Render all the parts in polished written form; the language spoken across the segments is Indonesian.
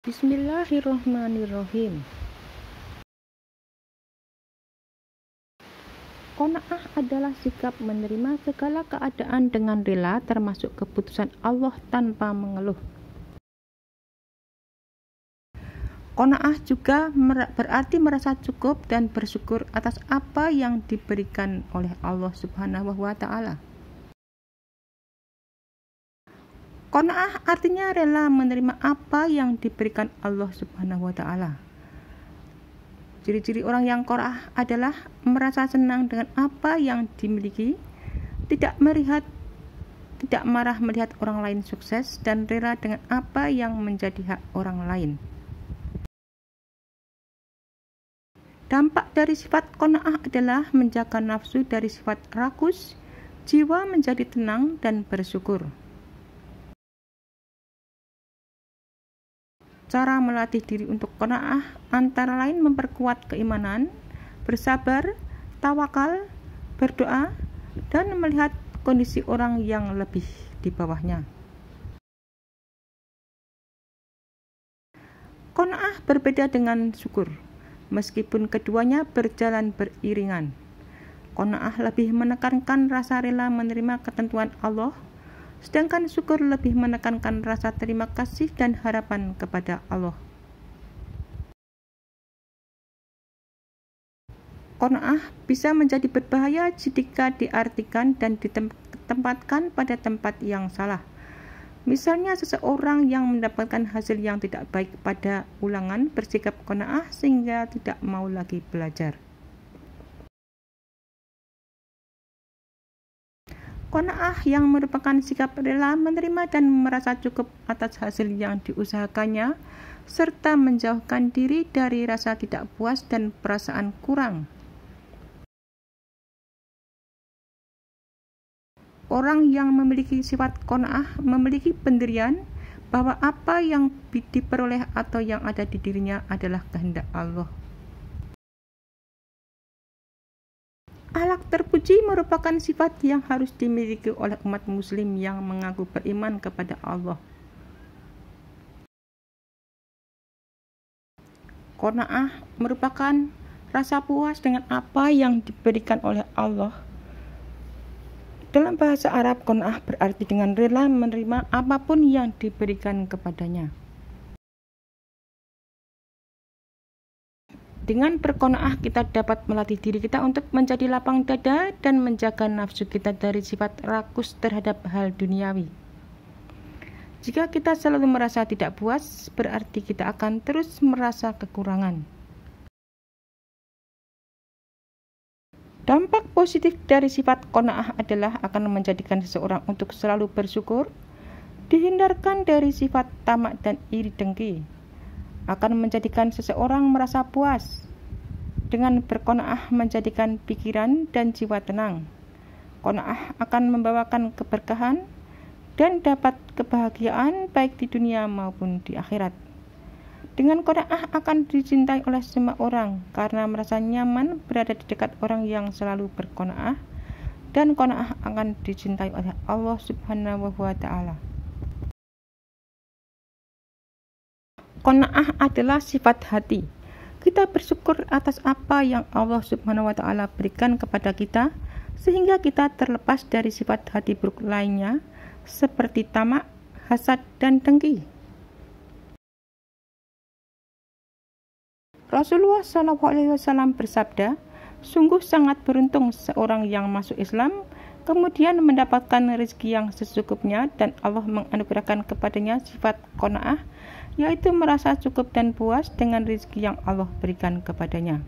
Bismillahirrahmanirrahim. Qanaah adalah sikap menerima segala keadaan dengan rela, termasuk keputusan Allah tanpa mengeluh. Qanaah juga berarti merasa cukup dan bersyukur atas apa yang diberikan oleh Allah Subhanahu wa Ta'ala. Qanaah artinya rela menerima apa yang diberikan Allah Subhanahu wa Ta'ala. Ciri-ciri orang yang qanaah adalah merasa senang dengan apa yang dimiliki, tidak marah melihat orang lain sukses, dan rela dengan apa yang menjadi hak orang lain. Dampak dari sifat qanaah adalah menjaga nafsu dari sifat rakus, jiwa menjadi tenang dan bersyukur. Cara melatih diri untuk qanaah antara lain memperkuat keimanan, bersabar, tawakal, berdoa, dan melihat kondisi orang yang lebih di bawahnya. Qanaah berbeda dengan syukur, meskipun keduanya berjalan beriringan. Qanaah lebih menekankan rasa rela menerima ketentuan Allah, sedangkan syukur lebih menekankan rasa terima kasih dan harapan kepada Allah. Qanaah bisa menjadi berbahaya jika diartikan dan ditempatkan pada tempat yang salah. Misalnya seseorang yang mendapatkan hasil yang tidak baik pada ulangan bersikap qanaah sehingga tidak mau lagi belajar. Qanaah yang merupakan sikap rela menerima dan merasa cukup atas hasil yang diusahakannya, serta menjauhkan diri dari rasa tidak puas dan perasaan kurang. Orang yang memiliki sifat qanaah memiliki pendirian bahwa apa yang diperoleh atau yang ada di dirinya adalah kehendak Allah. Akhlak terpuji merupakan sifat yang harus dimiliki oleh umat muslim yang mengaku beriman kepada Allah. Qanaah merupakan rasa puas dengan apa yang diberikan oleh Allah. Dalam bahasa Arab, qanaah berarti dengan rela menerima apapun yang diberikan kepadanya. Dengan berqanaah kita dapat melatih diri kita untuk menjadi lapang dada dan menjaga nafsu kita dari sifat rakus terhadap hal duniawi. Jika kita selalu merasa tidak puas, berarti kita akan terus merasa kekurangan. Dampak positif dari sifat qanaah adalah akan menjadikan seseorang untuk selalu bersyukur, dihindarkan dari sifat tamak dan iri dengki, akan menjadikan seseorang merasa puas. Dengan berqanaah menjadikan pikiran dan jiwa tenang. Qanaah akan membawakan keberkahan dan dapat kebahagiaan baik di dunia maupun di akhirat. Dengan qanaah akan dicintai oleh semua orang karena merasa nyaman berada di dekat orang yang selalu berqanaah, dan qanaah akan dicintai oleh Allah Subhanahu wa Ta'ala. Qanaah adalah sifat hati. Kita bersyukur atas apa yang Allah Subhanahu wa Ta'ala berikan kepada kita, sehingga kita terlepas dari sifat hati buruk lainnya seperti tamak, hasad, dan dengki. Rasulullah SAW bersabda, sungguh sangat beruntung seorang yang masuk Islam kemudian mendapatkan rezeki yang secukupnya dan Allah menganugerahkan kepadanya sifat qanaah, yaitu merasa cukup dan puas dengan rezeki yang Allah berikan kepadanya.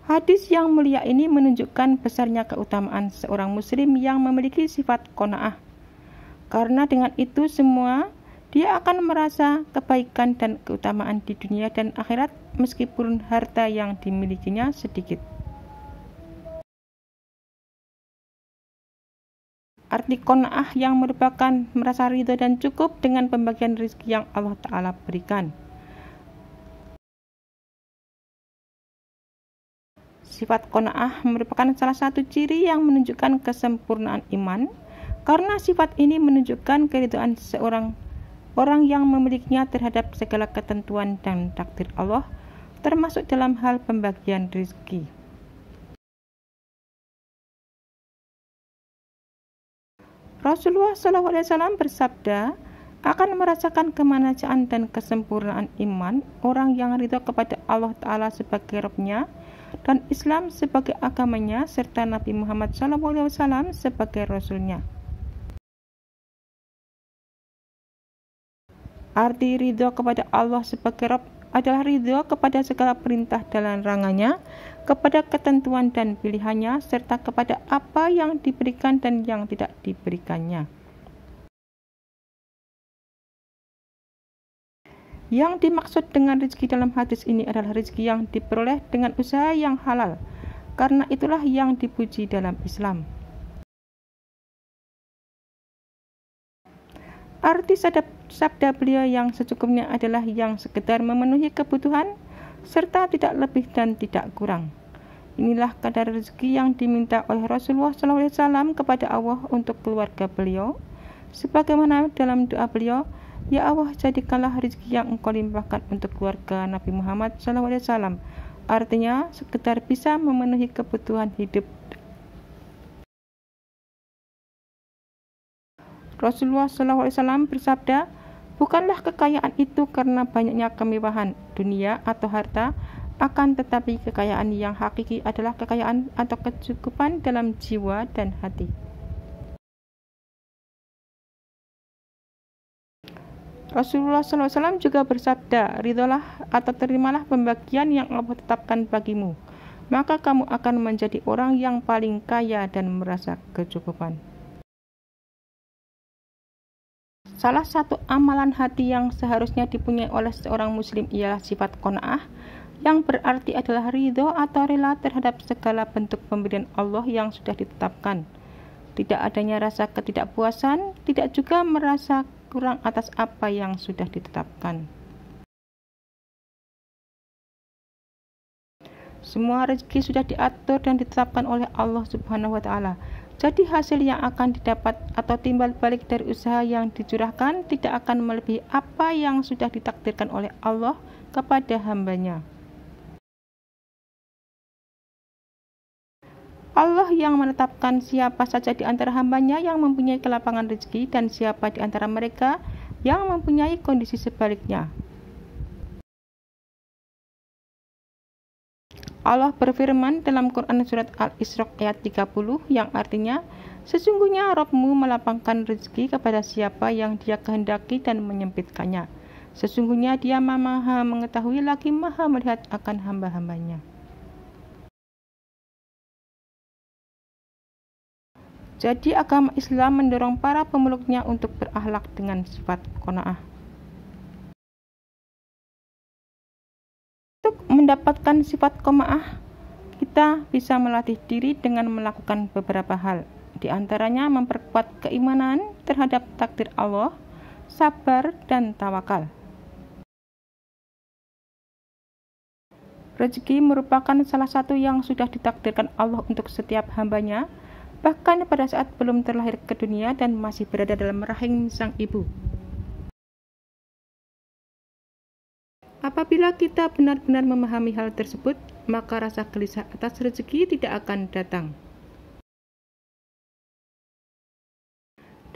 Hadis yang mulia ini menunjukkan besarnya keutamaan seorang muslim yang memiliki sifat qanaah. Karena dengan itu semua, dia akan merasa kebaikan dan keutamaan di dunia dan akhirat meskipun harta yang dimilikinya sedikit. Arti qanaah yang merupakan merasa ridho dan cukup dengan pembagian rezeki yang Allah Ta'ala berikan. Sifat qanaah merupakan salah satu ciri yang menunjukkan kesempurnaan iman, Karena sifat ini menunjukkan keridhaan seorang orang yang memilikinya terhadap segala ketentuan dan takdir Allah, termasuk dalam hal pembagian rezeki. Rasulullah SAW bersabda, akan merasakan kemanajaan dan kesempurnaan iman orang yang ridho kepada Allah Ta'ala sebagai Rabb-Nya dan Islam sebagai agamanya serta Nabi Muhammad SAW sebagai Rasul-Nya. Arti ridho kepada Allah sebagai Rabb adalah ridho kepada segala perintah dan larangannya, kepada ketentuan dan pilihannya, serta kepada apa yang diberikan dan yang tidak diberikannya. Yang dimaksud dengan rezeki dalam hadis ini adalah rezeki yang diperoleh dengan usaha yang halal, karena itulah yang dipuji dalam Islam. Arti sabda beliau yang secukupnya adalah yang sekedar memenuhi kebutuhan, serta tidak lebih dan tidak kurang. Inilah kadar rezeki yang diminta oleh Rasulullah SAW kepada Allah untuk keluarga beliau, sebagaimana dalam doa beliau, ya Allah, jadikanlah rezeki yang engkau limpahkan untuk keluarga Nabi Muhammad SAW. Artinya, sekedar bisa memenuhi kebutuhan hidup. Rasulullah SAW bersabda, bukanlah kekayaan itu karena banyaknya kemewahan dunia atau harta, akan tetapi kekayaan yang hakiki adalah kekayaan atau kecukupan dalam jiwa dan hati. Rasulullah SAW juga bersabda, ridholah atau terimalah pembagian yang Allah tetapkan bagimu, maka kamu akan menjadi orang yang paling kaya dan merasa kecukupan. Salah satu amalan hati yang seharusnya dipunyai oleh seorang muslim ialah sifat qanaah, yang berarti adalah ridho atau rela terhadap segala bentuk pemberian Allah yang sudah ditetapkan. Tidak adanya rasa ketidakpuasan, tidak juga merasa kurang atas apa yang sudah ditetapkan. Semua rezeki sudah diatur dan ditetapkan oleh Allah Subhanahu wa Ta'ala. Jadi hasil yang akan didapat atau timbal balik dari usaha yang dicurahkan tidak akan melebihi apa yang sudah ditakdirkan oleh Allah kepada hambanya. Allah yang menetapkan siapa saja di antara hambanya yang mempunyai kelapangan rezeki dan siapa di antara mereka yang mempunyai kondisi sebaliknya. Allah berfirman dalam Quran surat Al-Isra ayat 30 yang artinya, sesungguhnya Rabb-mu melapangkan rezeki kepada siapa yang Dia kehendaki dan menyempitkannya. Sesungguhnya Dia Maha mengetahui lagi Maha melihat akan hamba-hambanya. Jadi agama Islam mendorong para pemeluknya untuk berakhlak dengan sifat qanaah. Untuk mendapatkan sifat qanaah, kita bisa melatih diri dengan melakukan beberapa hal. Di antaranya memperkuat keimanan terhadap takdir Allah, sabar, dan tawakal. Rezeki merupakan salah satu yang sudah ditakdirkan Allah untuk setiap hambanya, bahkan pada saat belum terlahir ke dunia dan masih berada dalam rahim sang ibu. Apabila kita benar-benar memahami hal tersebut, maka rasa gelisah atas rezeki tidak akan datang.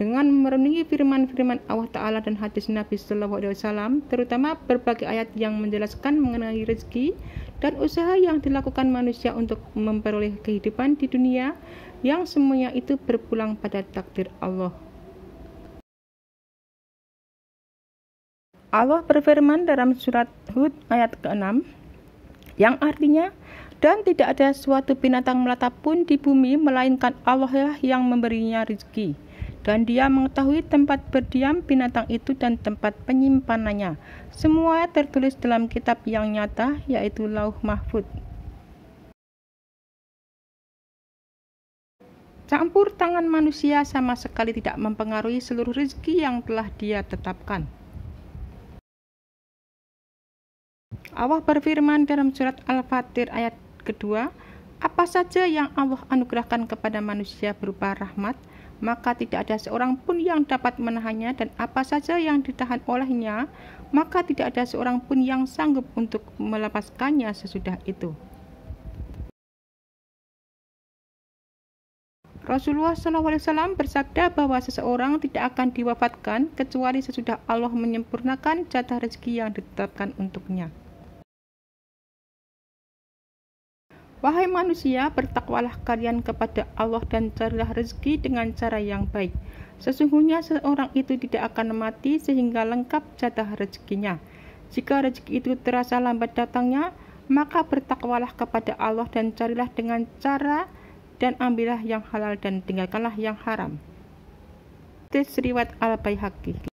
Dengan merenungi firman-firman Allah Ta'ala dan hadis Nabi SAW, terutama berbagai ayat yang menjelaskan mengenai rezeki dan usaha yang dilakukan manusia untuk memperoleh kehidupan di dunia, yang semuanya itu berpulang pada takdir Allah. Allah berfirman dalam surat Hud ayat ke-6 yang artinya, dan tidak ada suatu binatang melata pun di bumi melainkan Allah lah yang memberinya rezeki, dan Dia mengetahui tempat berdiam binatang itu dan tempat penyimpanannya. Semua tertulis dalam kitab yang nyata, yaitu Lauh Mahfuz. Campur tangan manusia sama sekali tidak mempengaruhi seluruh rezeki yang telah Dia tetapkan. Allah berfirman dalam surat Al-Fatir ayat kedua, apa saja yang Allah anugerahkan kepada manusia berupa rahmat, maka tidak ada seorang pun yang dapat menahannya, dan apa saja yang ditahan olehnya, maka tidak ada seorang pun yang sanggup untuk melepaskannya sesudah itu. Rasulullah SAW bersabda bahwa seseorang tidak akan diwafatkan kecuali sesudah Allah menyempurnakan jatah rezeki yang ditetapkan untuknya. Wahai manusia, bertakwalah kalian kepada Allah dan carilah rezeki dengan cara yang baik. Sesungguhnya seorang itu tidak akan mati sehingga lengkap jatah rezekinya. Jika rezeki itu terasa lambat datangnya, maka bertakwalah kepada Allah dan carilah dengan cara dan ambillah yang halal dan tinggalkanlah yang haram. Hadits riwayat Al-Baihaqi.